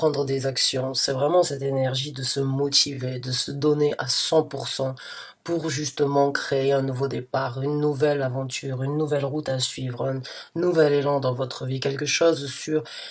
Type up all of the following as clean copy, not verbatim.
prendre des actions. C'est vraiment cette énergie de se motiver, de se donner à 100% pour justement créer un nouveau départ, une nouvelle aventure, une nouvelle route à suivre, un nouvel élan dans votre vie, quelque chose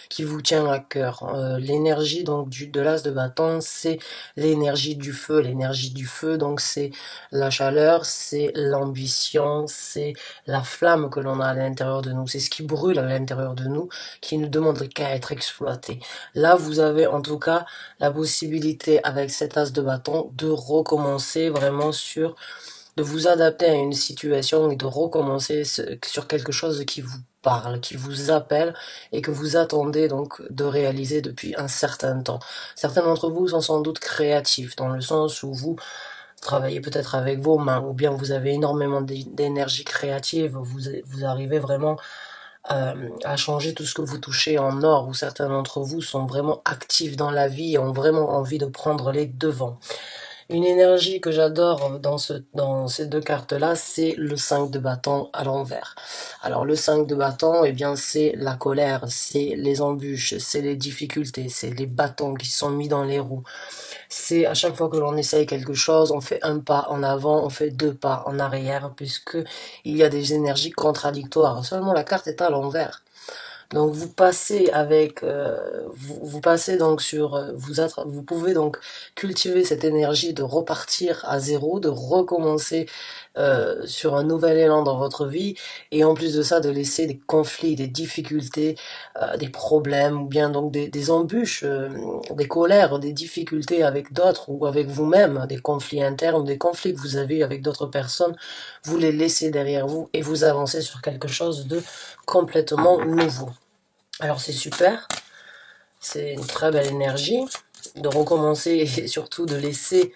qui vous tient à cœur. L'énergie donc de l'as de bâton, c'est l'énergie du feu. L'énergie du feu, donc c'est la chaleur, c'est l'ambition, c'est la flamme que l'on a à l'intérieur de nous, c'est ce qui brûle à l'intérieur de nous, qui ne demande qu'à être exploité. Là, vous avez en tout cas la possibilité avec cet as de bâton de recommencer vraiment de vous adapter à une situation et de recommencer sur quelque chose qui vous parle, qui vous appelle et que vous attendez donc de réaliser depuis un certain temps. Certains d'entre vous sont sans doute créatifs dans le sens où vous travaillez peut-être avec vos mains ou bien vous avez énormément d'énergie créative, vous arrivez vraiment à changer tout ce que vous touchez en or, ou certains d'entre vous sont vraiment actifs dans la vie et ont vraiment envie de prendre les devants. Une énergie que j'adore dans ces deux cartes-là, c'est le 5 de bâton à l'envers. Alors le 5 de bâton, eh bien c'est la colère, c'est les embûches, c'est les difficultés, c'est les bâtons qui sont mis dans les roues. C'est à chaque fois que l'on essaye quelque chose, on fait un pas en avant, on fait deux pas en arrière, puisque il y a des énergies contradictoires. Seulement la carte est à l'envers. Donc vous passez vous passez donc vous pouvez donc cultiver cette énergie de repartir à zéro, de recommencer sur un nouvel élan dans votre vie, et en plus de ça de laisser des conflits, des difficultés, des problèmes, ou bien donc des embûches, des colères, des difficultés avec d'autres ou avec vous-même, des conflits internes, des conflits que vous avez avec d'autres personnes, vous les laissez derrière vous et vous avancez sur quelque chose de complètement nouveau. Alors c'est super, c'est une très belle énergie de recommencer et surtout de laisser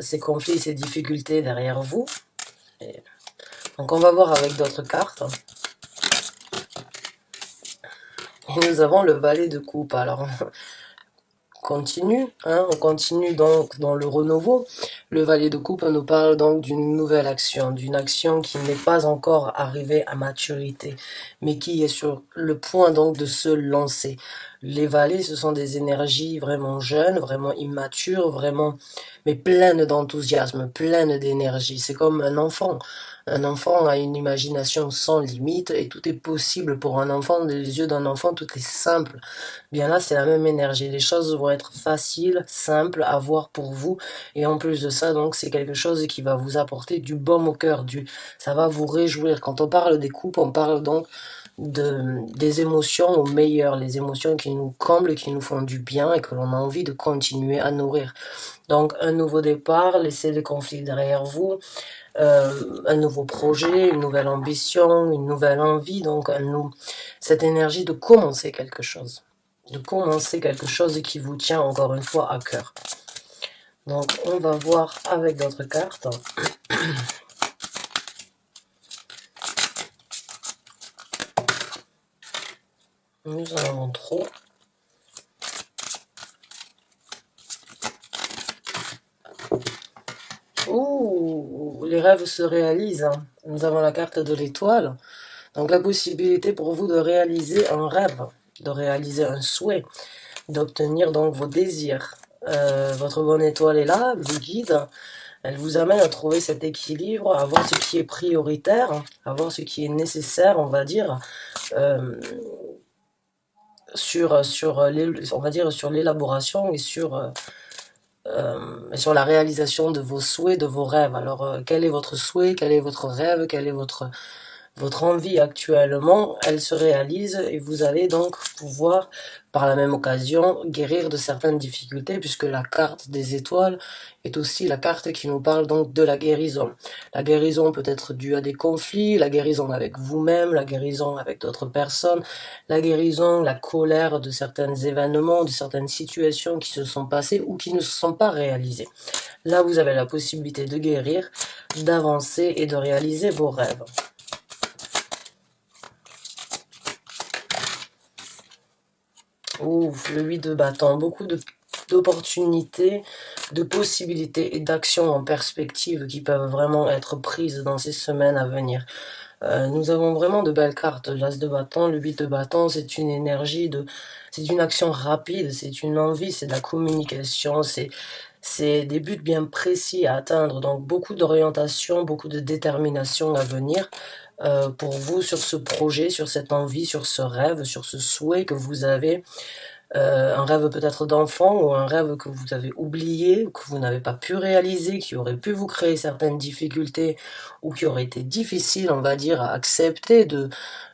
ces conflits, ces difficultés derrière vous. Et donc on va voir avec d'autres cartes. Et nous avons le valet de coupe. Alors on continue donc dans le renouveau. Le valet de coupe nous parle donc d'une nouvelle action, d'une action qui n'est pas encore arrivée à maturité, mais qui est sur le point donc de se lancer. Les valets, ce sont des énergies vraiment jeunes, vraiment immatures, vraiment, mais pleines d'enthousiasme, pleines d'énergie. C'est comme un enfant. Un enfant a une imagination sans limite et tout est possible pour un enfant. Dans les yeux d'un enfant, tout est simple. Bien là, c'est la même énergie. Les choses vont être faciles, simples à voir pour vous. Et en plus de ça, donc, c'est quelque chose qui va vous apporter du baume au cœur. Ça va vous réjouir. Quand on parle des coupes, on parle donc des émotions au meilleur, les émotions qui nous comblent, qui nous font du bien et que l'on a envie de continuer à nourrir. Donc, un nouveau départ, laissez les conflits derrière vous, un nouveau projet, une nouvelle ambition, une nouvelle envie, donc cette énergie de commencer quelque chose. De commencer quelque chose qui vous tient encore une fois à cœur. Donc, on va voir avec d'autres cartes. Nous en avons trop. Ouh, les rêves se réalisent. Nous avons la carte de l'étoile. Donc la possibilité pour vous de réaliser un rêve, de réaliser un souhait, d'obtenir donc vos désirs. Votre bonne étoile est là, elle vous guide, elle vous amène à trouver cet équilibre, à voir ce qui est prioritaire, à voir ce qui est nécessaire, on va dire, on va dire sur l'élaboration et sur la réalisation de vos souhaits, de vos rêves. Alors, quel est votre souhait, quel est votre rêve, quel est votre envie actuellement, elle se réalise et vous allez donc pouvoir, par la même occasion, guérir de certaines difficultés, puisque la carte des étoiles est aussi la carte qui nous parle donc de la guérison. La guérison peut être due à des conflits, la guérison avec vous-même, la guérison avec d'autres personnes, la guérison, la colère de certains événements, de certaines situations qui se sont passées ou qui ne se sont pas réalisées. Là, vous avez la possibilité de guérir, d'avancer et de réaliser vos rêves. Ouf, le 8 de bâton, beaucoup de d'opportunités, de possibilités et d'actions en perspective qui peuvent vraiment être prises dans ces semaines à venir. Nous avons vraiment de belles cartes. L'As de bâton, le 8 de bâton, c'est une énergie c'est une action rapide, c'est une envie, c'est de la communication, c'est des buts bien précis à atteindre. Donc beaucoup d'orientation, beaucoup de détermination à venir pour vous sur ce projet, sur cette envie, sur ce rêve, sur ce souhait que vous avez. Un rêve peut-être d'enfant ou un rêve que vous avez oublié, ou que vous n'avez pas pu réaliser, qui aurait pu vous créer certaines difficultés ou qui aurait été difficile, on va dire, à accepter de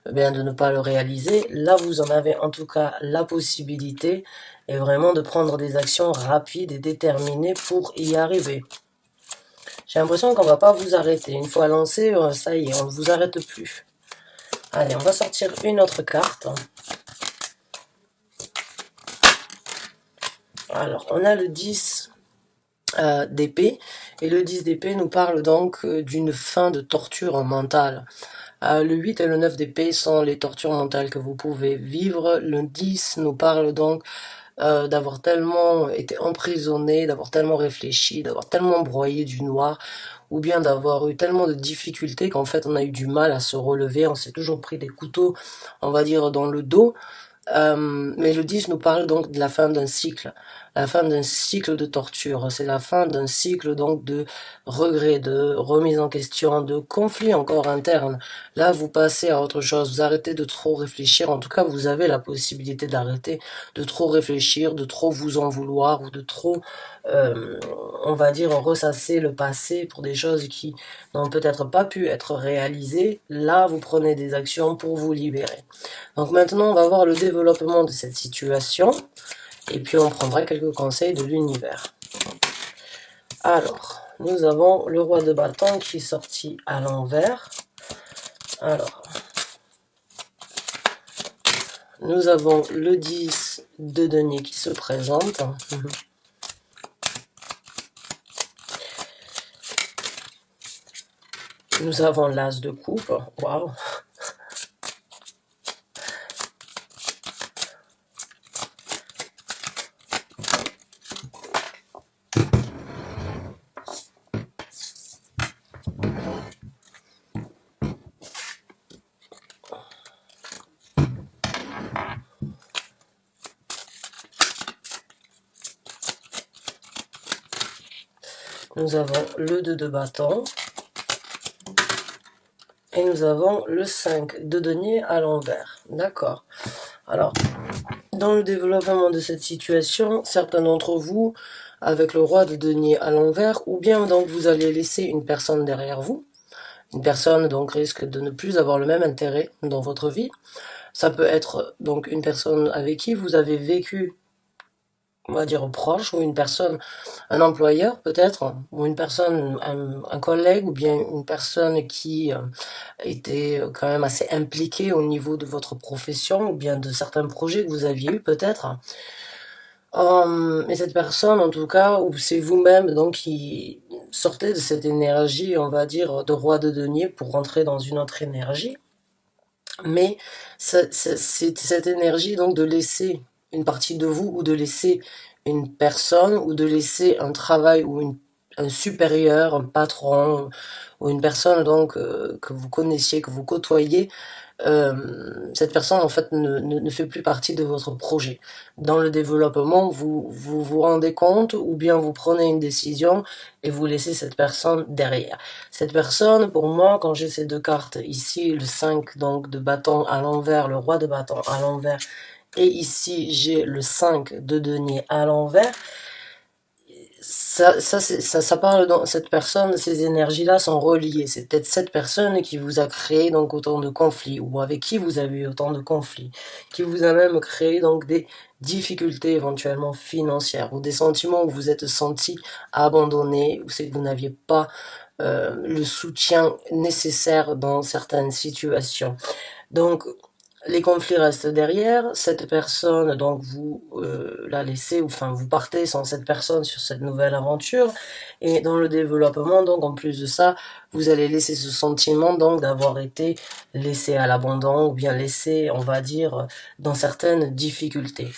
ne pas le réaliser. Là, vous en avez en tout cas la possibilité et vraiment de prendre des actions rapides et déterminées pour y arriver. J'ai l'impression qu'on va pas vous arrêter. Une fois lancé, ça y est, on ne vous arrête plus. Allez, on va sortir une autre carte. Alors, on a le 10 d'épée, et le 10 d'épée nous parle donc d'une fin de torture mentale. Le 8 et le 9 d'épée sont les tortures mentales que vous pouvez vivre. Le 10 nous parle donc d'avoir tellement été emprisonné, d'avoir tellement réfléchi, d'avoir tellement broyé du noir, ou bien d'avoir eu tellement de difficultés qu'en fait on a eu du mal à se relever, on s'est toujours pris des couteaux, on va dire, dans le dos. Mais le 10 nous parle donc de la fin d'un cycle, la fin d'un cycle de torture, c'est la fin d'un cycle donc de regrets, de remise en question, de conflits encore internes. Là, vous passez à autre chose, vous arrêtez de trop réfléchir, en tout cas vous avez la possibilité d'arrêter de trop réfléchir, de trop vous en vouloir ou de trop, on va dire, ressasser le passé pour des choses qui n'ont peut-être pas pu être réalisées. Là, vous prenez des actions pour vous libérer. Donc maintenant, on va voir le développement de cette situation et puis on prendra quelques conseils de l'univers. Alors, nous avons le roi de bâton qui est sorti à l'envers. Alors, nous avons le 10 de denier qui se présente. Nous avons l'as de coupe. Waouh! Nous avons le 2 de bâton. Et nous avons le 5 de denier à l'envers. D'accord. Alors, dans le développement de cette situation, certains d'entre vous, avec le roi de denier à l'envers, ou bien donc vous allez laisser une personne derrière vous. Une personne donc risque de ne plus avoir le même intérêt dans votre vie. Ça peut être donc une personne avec qui vous avez vécu, on va dire, proche, ou une personne, un employeur peut-être, ou une personne, un collègue, ou bien une personne qui était quand même assez impliquée au niveau de votre profession, ou bien de certains projets que vous aviez eu peut-être. Mais cette personne, en tout cas, ou c'est vous-même donc qui sortez de cette énergie, on va dire, de roi de denier pour rentrer dans une autre énergie. Mais c'est cette énergie donc de laisser une partie de vous, ou de laisser une personne, ou de laisser un travail, ou un supérieur, un patron, ou une personne donc que vous connaissiez, que vous côtoyez, cette personne en fait ne fait plus partie de votre projet. Dans le développement, vous rendez compte, ou bien vous prenez une décision et vous laissez cette personne derrière. Cette personne, pour moi, quand j'ai ces deux cartes ici, le 5 donc de bâton à l'envers, le roi de bâton à l'envers, et ici j'ai le 5 de denier à l'envers, ça parle dans cette personne, ces énergies-là sont reliées. C'est peut-être cette personne qui vous a créé donc autant de conflits, ou avec qui vous avez eu autant de conflits, qui vous a même créé donc des difficultés éventuellement financières, ou des sentiments où vous êtes senti abandonné, ou c'est que vous n'aviez pas le soutien nécessaire dans certaines situations. Donc, les conflits restent derrière, cette personne, donc vous la laissez, ou enfin vous partez sans cette personne sur cette nouvelle aventure, et dans le développement, donc en plus de ça, vous allez laisser ce sentiment donc d'avoir été laissé à l'abandon, ou bien laissé, on va dire, dans certaines difficultés.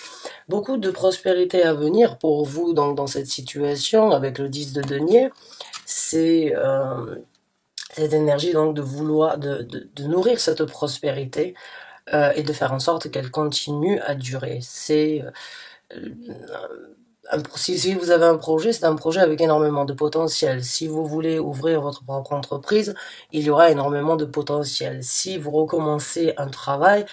Beaucoup de prospérité à venir pour vous donc dans cette situation, avec le 10 de denier, c'est cette énergie donc de vouloir, de nourrir cette prospérité, et de faire en sorte qu'elle continue à durer. C'est si vous avez un projet, c'est un projet avec énormément de potentiel. Si vous voulez ouvrir votre propre entreprise, il y aura énormément de potentiel. Si vous recommencez un travail,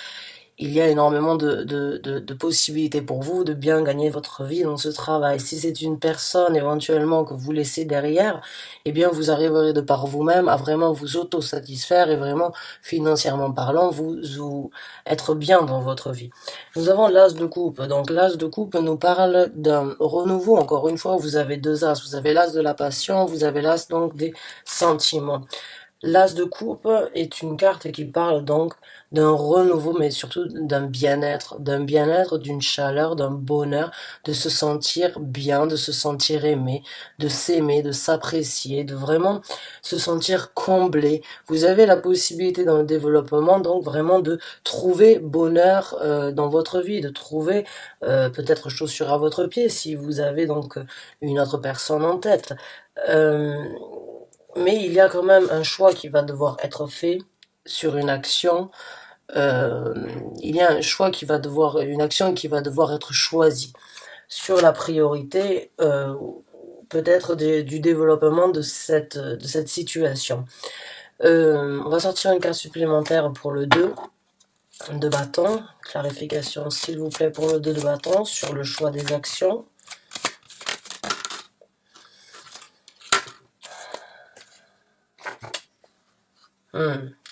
il y a énormément de possibilités pour vous de bien gagner votre vie dans ce travail. Si c'est une personne éventuellement que vous laissez derrière, eh bien vous arriverez de par vous-même à vraiment vous auto-satisfaire et vraiment financièrement parlant vous être bien dans votre vie. Nous avons l'as de coupe. Donc l'as de coupe nous parle d'un renouveau. Encore une fois, vous avez deux as. Vous avez l'as de la passion, vous avez l'as donc des sentiments. L'as de coupe est une carte qui parle donc d'un renouveau, mais surtout d'un bien-être, d'une chaleur, d'un bonheur, de se sentir bien, de se sentir aimé, de s'aimer, de s'apprécier, de vraiment se sentir comblé. Vous avez la possibilité dans le développement, donc vraiment de trouver bonheur dans votre vie, de trouver peut-être chaussure à votre pied si vous avez donc une autre personne en tête. Mais il y a quand même un choix qui va devoir être fait sur une action. Il y a un choix qui va devoir, une action qui va devoir être choisie sur la priorité, peut-être du développement de cette situation. On va sortir une carte supplémentaire pour le 2 de bâton. Clarification, s'il vous plaît, pour le 2 de bâton sur le choix des actions.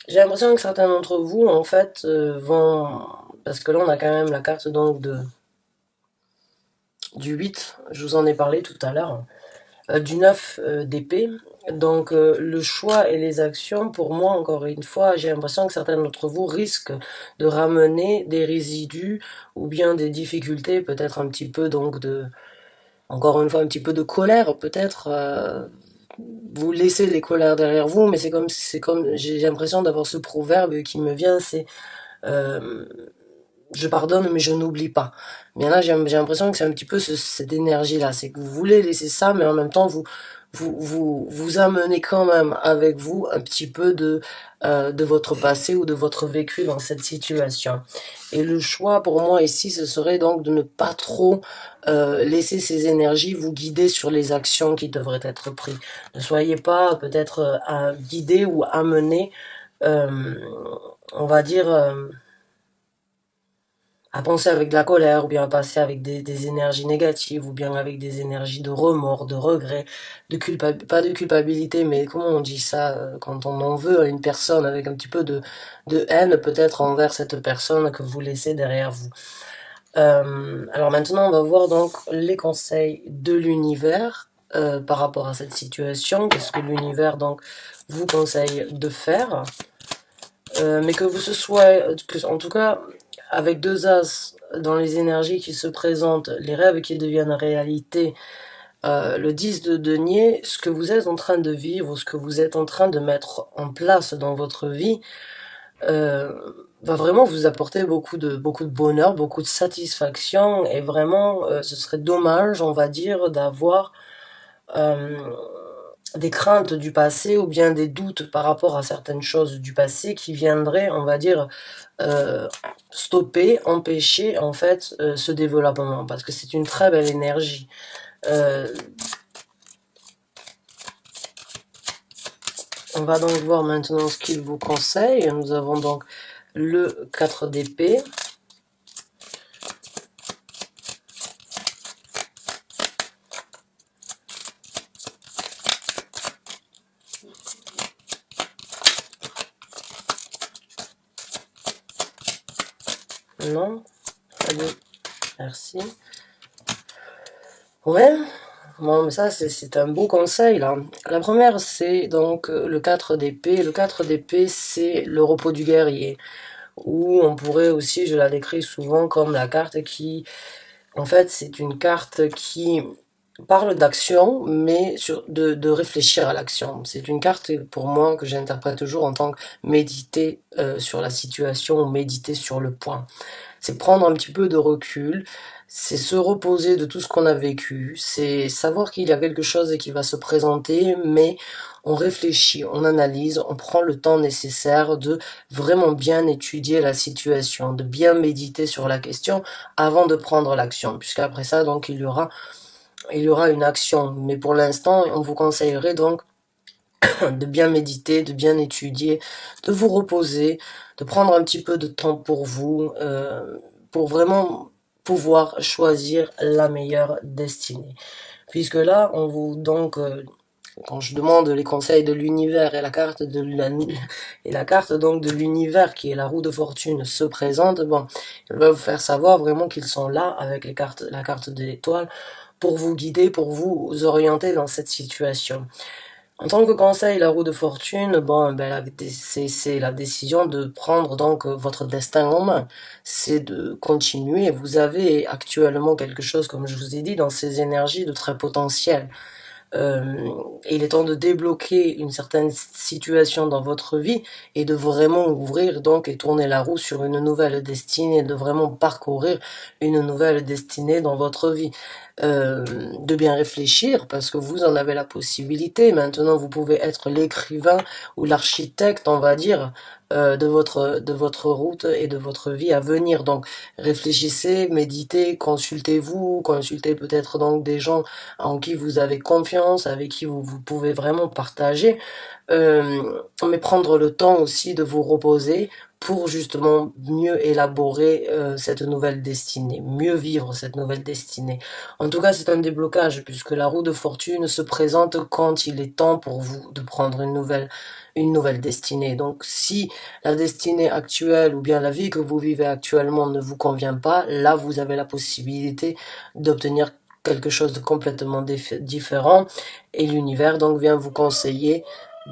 J'ai l'impression que certains d'entre vous, en fait, vont... Parce que là, on a quand même la carte donc du 8, je vous en ai parlé tout à l'heure, du 9 d'épée. Donc, le choix et les actions, pour moi, encore une fois, j'ai l'impression que certains d'entre vous risquent de ramener des résidus ou bien des difficultés, peut-être un petit peu donc encore une fois, un petit peu de colère, peut-être. Vous laissez les colères derrière vous, mais j'ai l'impression d'avoir ce proverbe qui me vient, c'est je pardonne mais je n'oublie pas. Bien là, j'ai l'impression que c'est un petit peu cette énergie-là, c'est que vous voulez laisser ça, mais en même temps, vous amenez quand même avec vous un petit peu de votre passé ou de votre vécu dans cette situation. Et le choix pour moi ici, ce serait donc de ne pas trop laisser ces énergies vous guider sur les actions qui devraient être prises. Ne soyez pas peut-être guidé ou amené, on va dire... à penser avec de la colère, ou bien à passer avec des énergies négatives, ou bien avec des énergies de remords, de regrets, pas de culpabilité, mais comment on dit ça, quand on en veut à une personne, avec un petit peu de haine peut-être envers cette personne que vous laissez derrière vous. Alors maintenant, on va voir donc les conseils de l'univers par rapport à cette situation. Qu'est-ce que l'univers donc vous conseille de faire, mais que vous en tout cas, avec deux as dans les énergies qui se présentent, les rêves qui deviennent réalité, le 10 de denier, ce que vous êtes en train de vivre, ce que vous êtes en train de mettre en place dans votre vie, va vraiment vous apporter beaucoup de bonheur, beaucoup de satisfaction, et vraiment, ce serait dommage, on va dire, d'avoir des craintes du passé ou bien des doutes par rapport à certaines choses du passé qui viendraient, on va dire, stopper, empêcher en fait ce développement, parce que c'est une très belle énergie. On va donc voir maintenant ce qu'il vous conseille. Nous avons donc le 4 d'épée. Non, allez, merci. Ouais, bon, mais ça, c'est un beau conseil, là. La première, c'est donc le 4 d'épée. Le 4 d'épée, c'est le repos du guerrier. ou on pourrait aussi, je la décris souvent comme la carte qui, en fait, c'est une carte qui parle d'action, mais de réfléchir à l'action. C'est une carte, pour moi, que j'interprète toujours en tant que méditer sur la situation, méditer sur le point. C'est prendre un petit peu de recul, c'est se reposer de tout ce qu'on a vécu, c'est savoir qu'il y a quelque chose qui va se présenter, mais on réfléchit, on analyse, on prend le temps nécessaire de vraiment bien étudier la situation, de bien méditer sur la question avant de prendre l'action, puisqu'après ça, donc, il y aura une action. Mais pour l'instant, on vous conseillerait donc de bien méditer, de bien étudier, de vous reposer, de prendre un petit peu de temps pour vous, pour vraiment pouvoir choisir la meilleure destinée. Puisque là, on vous donc quand je demande les conseils de l'univers et la carte donc de l'univers qui est la roue de fortune se présente, bon, il va vous faire savoir vraiment qu'ils sont là avec la carte de l'étoile pour vous guider, pour vous orienter dans cette situation. En tant que conseil, la roue de fortune, bon, ben, c'est la décision de prendre donc votre destin en main. C'est de continuer. Vous avez actuellement quelque chose, comme je vous ai dit, dans ces énergies de très potentiel. Il est temps de débloquer une certaine situation dans votre vie et de vraiment ouvrir donc et tourner la roue sur une nouvelle destinée, de vraiment parcourir une nouvelle destinée dans votre vie. De bien réfléchir parce que vous en avez la possibilité. Maintenant, vous pouvez être l'écrivain ou l'architecte, on va dire, de votre route et de votre vie à venir. Donc, réfléchissez, méditez, consultez-vous, consultez peut-être donc des gens en qui vous avez confiance, avec qui vous pouvez vraiment partager, mais prendre le temps aussi de vous reposer pour justement mieux élaborer cette nouvelle destinée, mieux vivre cette nouvelle destinée. En tout cas, c'est un déblocage puisque la roue de fortune se présente quand il est temps pour vous de prendre une nouvelle destinée. Donc, si la destinée actuelle ou bien la vie que vous vivez actuellement ne vous convient pas, là, vous avez la possibilité d'obtenir quelque chose de complètement différent et l'univers donc vient vous conseiller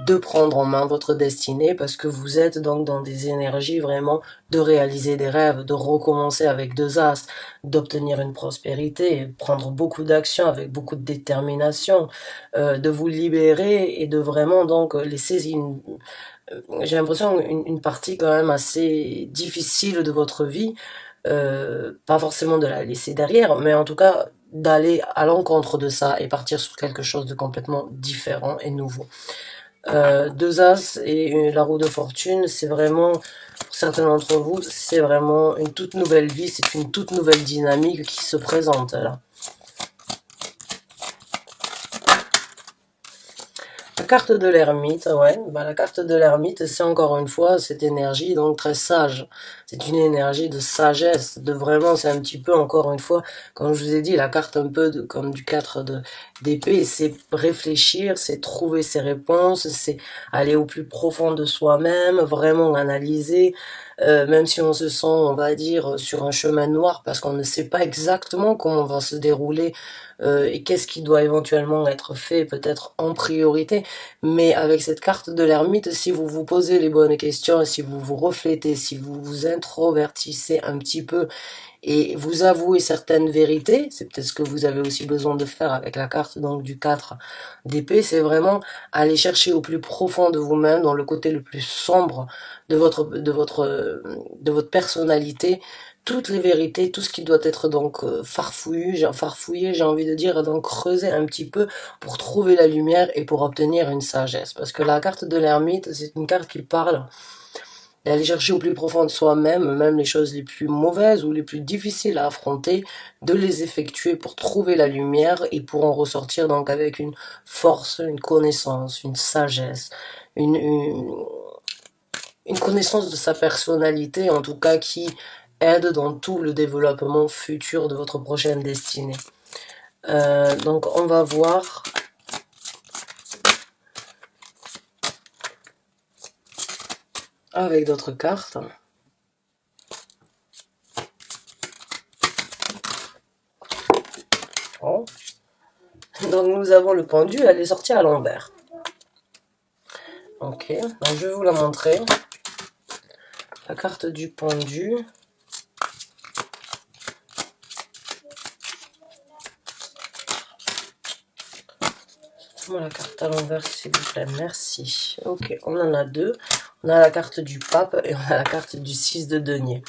de prendre en main votre destinée parce que vous êtes donc dans des énergies vraiment de réaliser des rêves, de recommencer avec deux as, d'obtenir une prospérité, prendre beaucoup d'actions avec beaucoup de détermination, de vous libérer et de vraiment donc laisser j'ai l'impression une partie quand même assez difficile de votre vie, pas forcément de la laisser derrière, mais en tout cas d'aller à l'encontre de ça et partir sur quelque chose de complètement différent et nouveau. Deux as et la roue de fortune, c'est vraiment, pour certains d'entre vous, c'est vraiment une toute nouvelle vie, c'est une toute nouvelle dynamique qui se présente là. La carte de l'ermite, ouais, bah, la carte de l'ermite, c'est encore une fois cette énergie donc très sage. C'est une énergie de sagesse, de vraiment, c'est un petit peu encore une fois, comme je vous ai dit, la carte un peu comme du 4 d'épée, c'est réfléchir, c'est trouver ses réponses, c'est aller au plus profond de soi-même, vraiment analyser, même si on se sent, on va dire, sur un chemin noir parce qu'on ne sait pas exactement comment va se dérouler et qu'est-ce qui doit éventuellement être fait peut-être en priorité. Mais avec cette carte de l'ermite, si vous vous posez les bonnes questions, si vous vous reflétez, si vous vous introvertissez un petit peu et vous avouez certaines vérités, c'est peut-être ce que vous avez aussi besoin de faire avec la carte donc du 4 d'épée, c'est vraiment aller chercher au plus profond de vous-même, dans le côté le plus sombre de votre personnalité, toutes les vérités, tout ce qui doit être donc farfouillé, j'ai envie de dire, donc creuser un petit peu pour trouver la lumière et pour obtenir une sagesse. Parce que la carte de l'ermite, c'est une carte qui parle d'aller chercher au plus profond de soi-même, même les choses les plus mauvaises ou les plus difficiles à affronter, de les effectuer pour trouver la lumière et pour en ressortir donc avec une force, une connaissance, une sagesse, une, une connaissance de sa personnalité, en tout cas qui aide dans tout le développement futur de votre prochaine destinée. Donc on va voir avec d'autres cartes. Oh. Donc nous avons le pendu, elle est sortie à l'envers. Ok, donc je vais vous la montrer. La carte du pendu. Moi la carte à l'envers s'il vous plaît, merci. Ok, on en a deux. On a la carte du pape et on a la carte du 6 de denier.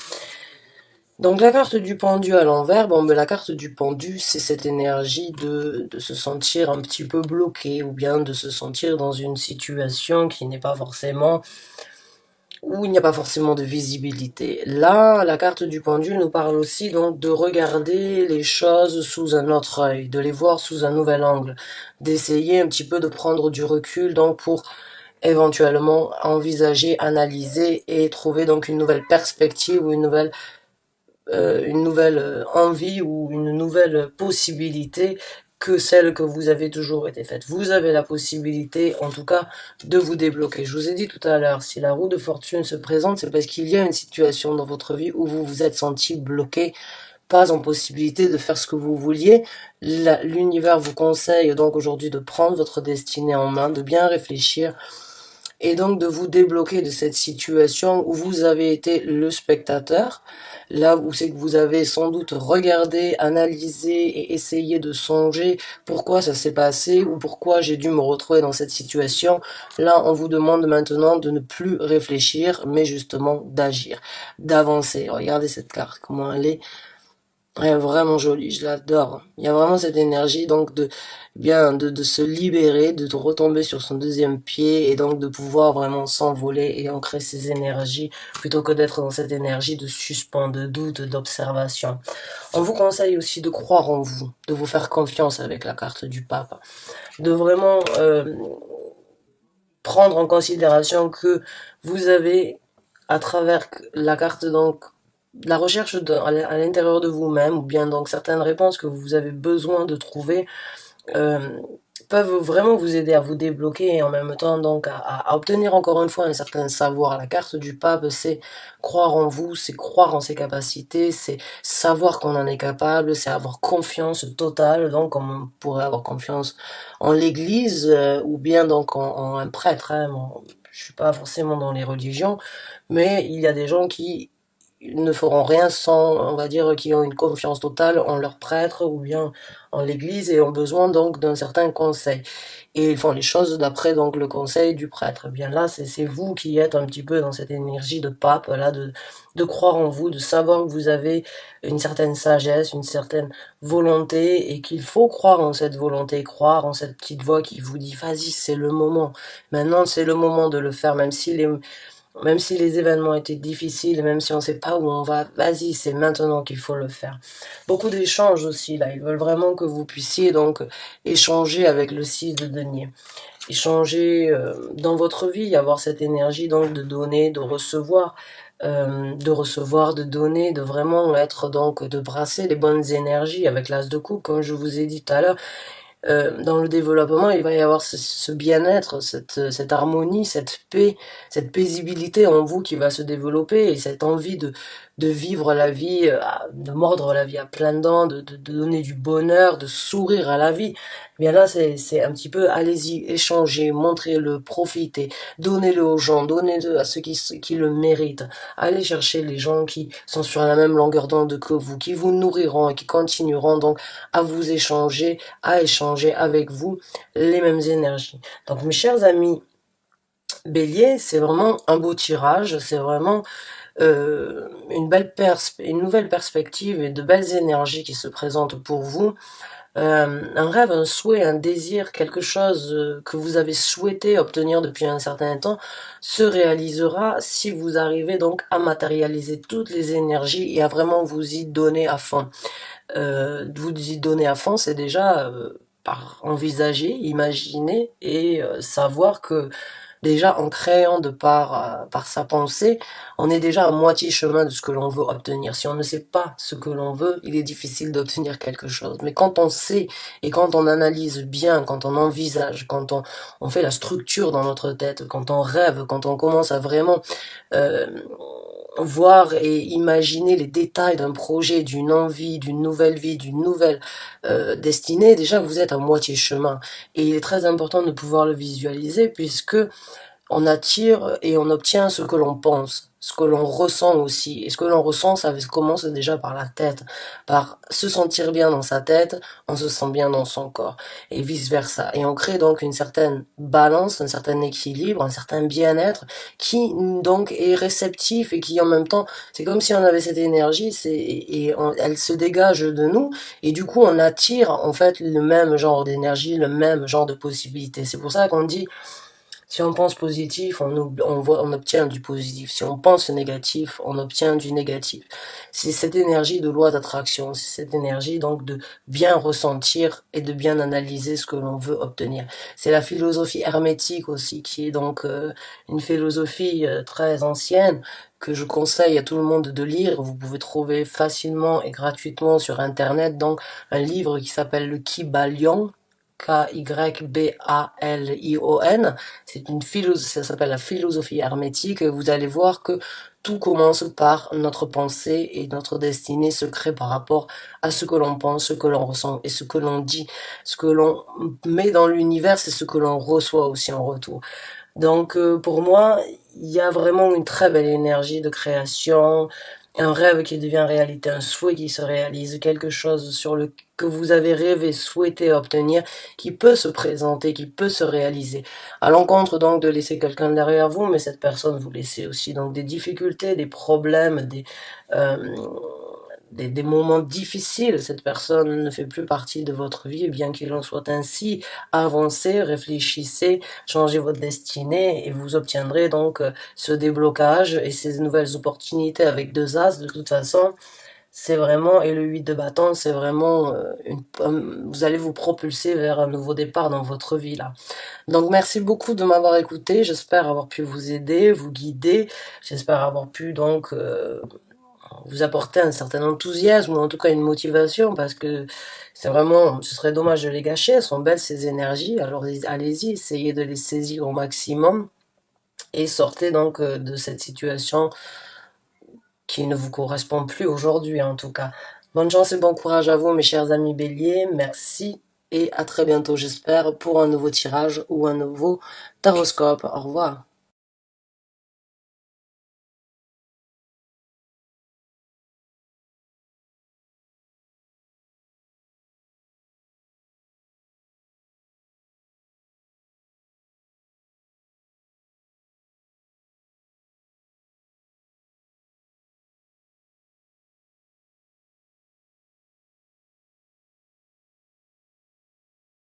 Donc la carte du pendu à l'envers, bon ben la carte du pendu c'est cette énergie de se sentir un petit peu bloqué ou bien de se sentir dans une situation qui n'est pas forcément, où il n'y a pas forcément de visibilité. Là, la carte du pendu nous parle aussi donc de regarder les choses sous un autre œil, de les voir sous un nouvel angle, d'essayer un petit peu de prendre du recul donc pour éventuellement envisager, analyser et trouver donc une nouvelle perspective ou une nouvelle envie ou une nouvelle possibilité que celle que vous avez toujours été faite. Vous avez la possibilité, en tout cas, de vous débloquer. Je vous ai dit tout à l'heure, si la roue de fortune se présente, c'est parce qu'il y a une situation dans votre vie où vous vous êtes senti bloqué, pas en possibilité de faire ce que vous vouliez. L'univers vous conseille donc aujourd'hui de prendre votre destinée en main, de bien réfléchir, et donc de vous débloquer de cette situation où vous avez été le spectateur, là où c'est que vous avez sans doute regardé, analysé et essayé de songer pourquoi ça s'est passé ou pourquoi j'ai dû me retrouver dans cette situation. Là, on vous demande maintenant de ne plus réfléchir, mais justement d'agir, d'avancer. Regardez cette carte, comment elle est. Elle est vraiment jolie, je l'adore. Il y a vraiment cette énergie donc de se libérer, de retomber sur son deuxième pied et donc de pouvoir vraiment s'envoler et ancrer ses énergies plutôt que d'être dans cette énergie de suspens, de doute, d'observation. On vous conseille aussi de croire en vous, de vous faire confiance avec la carte du pape, de vraiment prendre en considération que vous avez, à travers la carte donc la recherche à l'intérieur de vous-même, ou bien donc certaines réponses que vous avez besoin de trouver, euh, peuvent vraiment vous aider à vous débloquer et en même temps donc à obtenir encore une fois un certain savoir. La carte du pape, c'est croire en vous, c'est croire en ses capacités, c'est savoir qu'on en est capable, c'est avoir confiance totale, donc comme on pourrait avoir confiance en l'église ou bien donc en un prêtre. Hein. Bon, je suis pas forcément dans les religions, mais il y a des gens qui ne feront rien sans, on va dire, qui ont une confiance totale en leur prêtre ou bien en l'église et ont besoin donc d'un certain conseil. Et ils font les choses d'après donc le conseil du prêtre. Eh bien là, c'est vous qui êtes un petit peu dans cette énergie de pape, là, de croire en vous, de savoir que vous avez une certaine sagesse, une certaine volonté et qu'il faut croire en cette volonté, croire en cette petite voix qui vous dit, vas-y, c'est le moment. Maintenant, c'est le moment de le faire, même si les événements étaient difficiles, même si on ne sait pas où on va, vas-y, c'est maintenant qu'il faut le faire. Beaucoup d'échanges aussi, là. Ils veulent vraiment que vous puissiez donc échanger avec le 6 de denier. Échanger dans votre vie, avoir cette énergie donc de donner, de donner, de vraiment être donc, de brasser les bonnes énergies avec l'as de coupe, comme je vous ai dit tout à l'heure. Dans le développement, il va y avoir ce bien-être, cette harmonie, cette paix, cette paisibilité en vous qui va se développer et cette envie de vivre la vie, de mordre la vie à pleines dents, de donner du bonheur, de sourire à la vie. Eh bien là, c'est un petit peu, allez-y, échangez, montrez-le, profitez, donnez-le aux gens, donnez-le à ceux qui le méritent. Allez chercher les gens qui sont sur la même longueur d'onde que vous, qui vous nourriront et qui continueront donc à vous échanger, à échanger avec vous les mêmes énergies. Donc mes chers amis Bélier, c'est vraiment un beau tirage, c'est vraiment une nouvelle perspective et de belles énergies qui se présentent pour vous. Un rêve, un souhait, un désir, quelque chose que vous avez souhaité obtenir depuis un certain temps se réalisera si vous arrivez donc à matérialiser toutes les énergies et à vraiment vous y donner à fond. Vous y donner à fond, c'est déjà par envisager, imaginer et savoir que déjà en créant par sa pensée, on est déjà à moitié chemin de ce que l'on veut obtenir. Si on ne sait pas ce que l'on veut, il est difficile d'obtenir quelque chose. Mais quand on sait et quand on analyse bien, quand on envisage, quand on fait la structure dans notre tête, quand on rêve, quand on commence à vraiment voir et imaginer les détails d'un projet, d'une envie, d'une nouvelle vie, d'une nouvelle destinée, déjà vous êtes à moitié chemin. Et il est très important de pouvoir le visualiser puisque on attire et on obtient ce que l'on pense, ce que l'on ressent aussi. Et ce que l'on ressent, ça commence déjà par la tête, par se sentir bien dans sa tête, on se sent bien dans son corps, et vice-versa. Et on crée donc une certaine balance, un certain équilibre, un certain bien-être qui donc est réceptif et qui en même temps, c'est comme si on avait cette énergie, elle se dégage de nous et du coup on attire en fait le même genre d'énergie, le même genre de possibilités. C'est pour ça qu'on dit si on pense positif, on obtient du positif. Si on pense négatif, on obtient du négatif. C'est cette énergie de loi d'attraction, c'est cette énergie donc de bien ressentir et de bien analyser ce que l'on veut obtenir. C'est la philosophie hermétique aussi, qui est donc une philosophie très ancienne, que je conseille à tout le monde de lire. Vous pouvez trouver facilement et gratuitement sur Internet donc un livre qui s'appelle le Kybalion, Kybalion. C'est une philosophie, ça s'appelle la philosophie hermétique. Vous allez voir que tout commence par notre pensée et notre destinée se crée par rapport à ce que l'on pense, ce que l'on ressent et ce que l'on dit. Ce que l'on met dans l'univers, c'est ce que l'on reçoit aussi en retour. Donc pour moi, il y a vraiment une très belle énergie de création, un rêve qui devient réalité, un souhait qui se réalise, quelque chose sur le que vous avez rêvé, souhaité obtenir, qui peut se présenter, qui peut se réaliser. À l'encontre donc de laisser quelqu'un derrière vous, mais cette personne vous laissez aussi donc des difficultés, des problèmes, euh, des moments difficiles. Cette personne ne fait plus partie de votre vie, bien qu'il en soit ainsi. Avancez, réfléchissez, changez votre destinée et vous obtiendrez donc ce déblocage et ces nouvelles opportunités avec 2 As. De toute façon, c'est vraiment, et le 8 de bâton, c'est vraiment, vous allez vous propulser vers un nouveau départ dans votre vie là. Donc merci beaucoup de m'avoir écouté, j'espère avoir pu vous aider, vous guider, j'espère avoir pu donc vous apporter un certain enthousiasme ou en tout cas une motivation parce que c'est vraiment, ce serait dommage de les gâcher, elles sont belles ces énergies, alors allez-y, essayez de les saisir au maximum et sortez donc de cette situation qui ne vous correspond plus aujourd'hui en tout cas. Bonne chance et bon courage à vous mes chers amis béliers, merci et à très bientôt j'espère pour un nouveau tirage ou un nouveau taroscope. Au revoir.